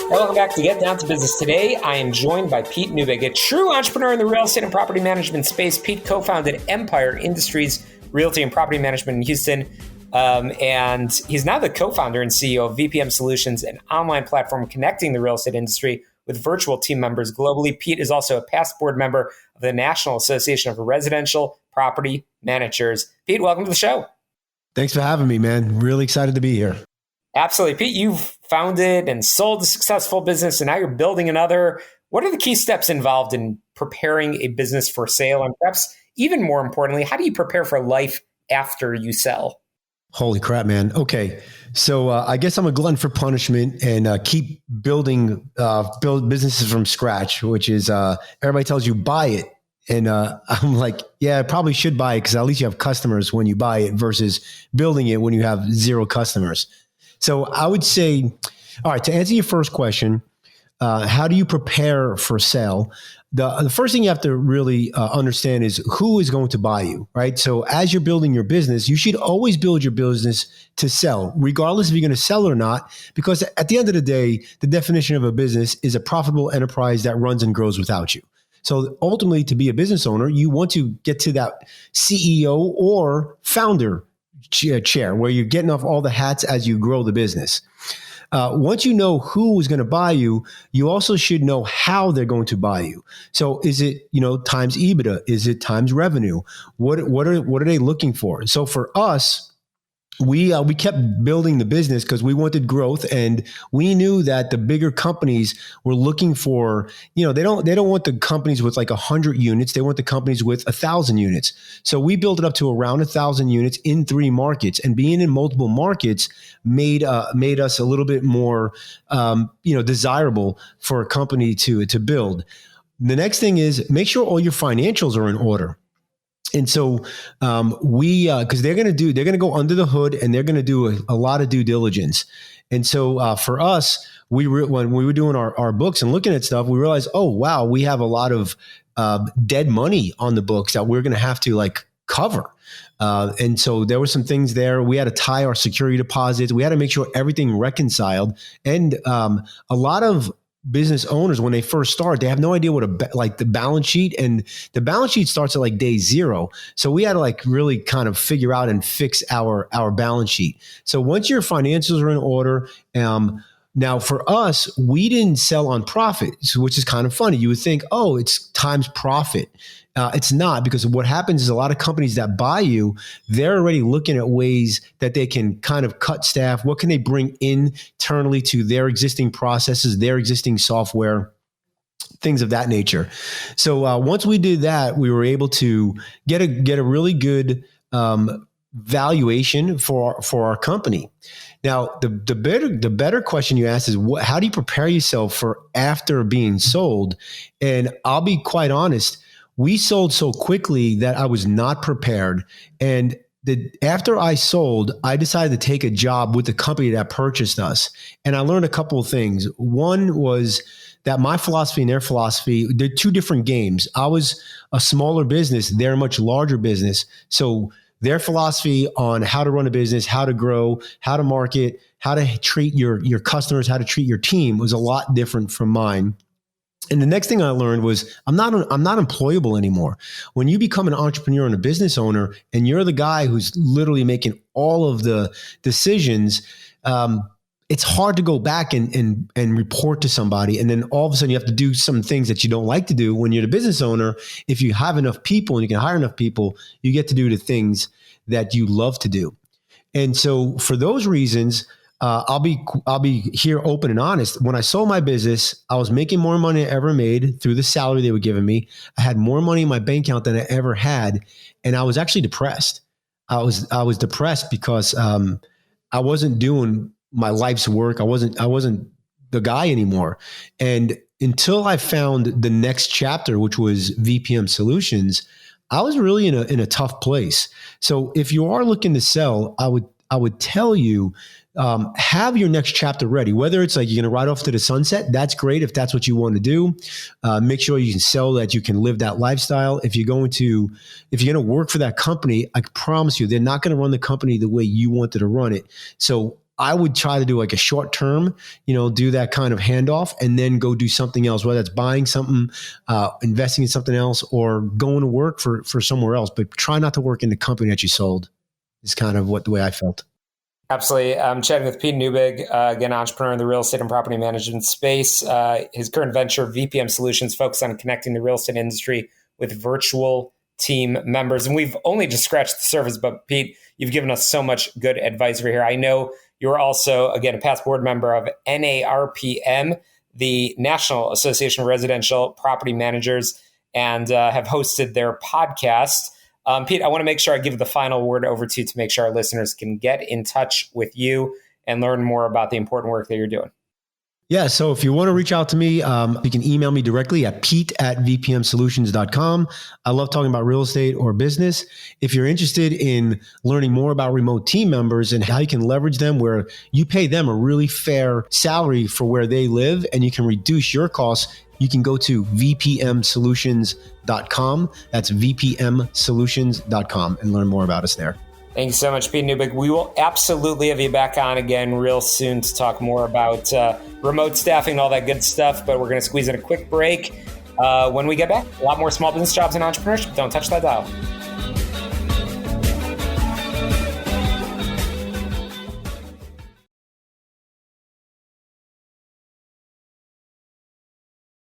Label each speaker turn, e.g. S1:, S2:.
S1: Welcome back to Get Down to Business. Today, I am joined by Pete Neubig, a true entrepreneur in the real estate and property management space. Pete co-founded Empire Industries Realty and Property Management in Houston, and he's now the co-founder and CEO of VPM Solutions, an online platform connecting the real estate industry with virtual team members globally. Pete is also a past board member of the National Association of Residential Property Managers. Pete, welcome to the show.
S2: Thanks for having me, man. Really excited to be here.
S1: Absolutely. Pete, you've founded and sold a successful business, and now you're building another. What are the key steps involved in preparing a business for sale? And perhaps even more importantly, how do you prepare for life after you sell?
S2: Holy crap, man. Okay. So I guess I'm a glutton for punishment and keep build businesses from scratch, which is everybody tells you buy it. And I'm like, yeah, I probably should buy it because at least you have customers when you buy it versus building it when you have zero customers. So I would say, all right, to answer your first question, how do you prepare for sale? The first thing you have to really understand is who is going to buy you, right? So as you're building your business, you should always build your business to sell, regardless if you're going to sell or not, because at the end of the day, the definition of a business is a profitable enterprise that runs and grows without you. So ultimately, to be a business owner, you want to get to that CEO or founder chair where you're getting off all the hats as you grow the business. Once you know who is going to buy you, you also should know how they're going to buy you. So is it, times EBITDA? Is it times revenue? What are they looking for? So for us, we kept building the business because we wanted growth, and we knew that the bigger companies were looking for, they don't want the companies with like 100 units. They want the companies with 1,000 units. So we built it up to around 1,000 units in 3 markets, and being in multiple markets made us a little bit more, desirable for a company to build. The next thing is make sure all your financials are in order. And so because they're going to go under the hood and they're going to do a lot of due diligence. And so for us, when we were doing our books and looking at stuff, we realized, oh, wow, we have a lot of dead money on the books that we're going to have to cover. And so there were some things there. We had to tie our security deposits. We had to make sure everything reconciled. And a lot of business owners, when they first start, they have no idea what the balance sheet, and the balance sheet starts at day 0. So we had to really kind of figure out and fix our balance sheet. So once your financials are in order, now for us, we didn't sell on profit, which is kind of funny. You would think, oh, it's times profit. It's not, because what happens is a lot of companies that buy you, they're already looking at ways that they can kind of cut staff. What can they bring internally to their existing processes, their existing software, things of that nature. So once we did that, we were able to get a really good valuation for our company. Now, the better question you asked is, how do you prepare yourself for after being sold? And I'll be quite honest, we sold so quickly that I was not prepared. And after I sold, I decided to take a job with the company that purchased us. And I learned a couple of things. One was that my philosophy and their philosophy, they're 2 different games. I was a smaller business. They're a much larger business. So their philosophy on how to run a business, how to grow, how to market, how to treat your customers, how to treat your team was a lot different from mine. And the next thing I learned was I'm not employable anymore. When you become an entrepreneur and a business owner, and you're the guy who's literally making all of the decisions, it's hard to go back and report to somebody. And then all of a sudden you have to do some things that you don't like to do. When you're the business owner, if you have enough people and you can hire enough people, you get to do the things that you love to do. And so for those reasons, I'll be here open and honest. When I sold my business, I was making more money than I ever made through the salary they were giving me. I had more money in my bank account than I ever had. And I was actually depressed. I was depressed because I wasn't doing my life's work. I wasn't the guy anymore. And until I found the next chapter, which was VPM Solutions, I was really in a tough place. So if you are looking to sell, I would tell you, have your next chapter ready. Whether it's you're going to ride off to the sunset, that's great if that's what you want to do. Make sure you can sell that you can live that lifestyle. If you're going to work for that company, I promise you, they're not going to run the company the way you wanted to run it. So I would try to do like a short term, do that kind of handoff and then go do something else, whether it's buying something, investing in something else, or going to work for somewhere else. But try not to work in the company that you sold is kind of the way I felt.
S1: Absolutely. I'm chatting with Pete Neubig, again, entrepreneur in the real estate and property management space. His current venture, VPM Solutions, focused on connecting the real estate industry with virtual team members. And we've only just scratched the surface, but Pete, you've given us so much good advice over here. I know you're also, again, a past board member of NARPM, the National Association of Residential Property Managers, and have hosted their podcast. Pete, I want to make sure I give the final word over to you to make sure our listeners can get in touch with you and learn more about the important work that you're doing.
S2: Yeah. So if you want to reach out to me, you can email me directly at pete@vpmsolutions.com. I love talking about real estate or business. If you're interested in learning more about remote team members and how you can leverage them, where you pay them a really fair salary for where they live and you can reduce your costs, you can go to vpmsolutions.com. That's vpmsolutions.com and learn more about us there.
S1: Thank you so much, Pete Neubig. We will absolutely have you back on again real soon to talk more about remote staffing and all that good stuff. But we're going to squeeze in a quick break. When we get back, a lot more small business jobs and entrepreneurship. Don't touch that dial.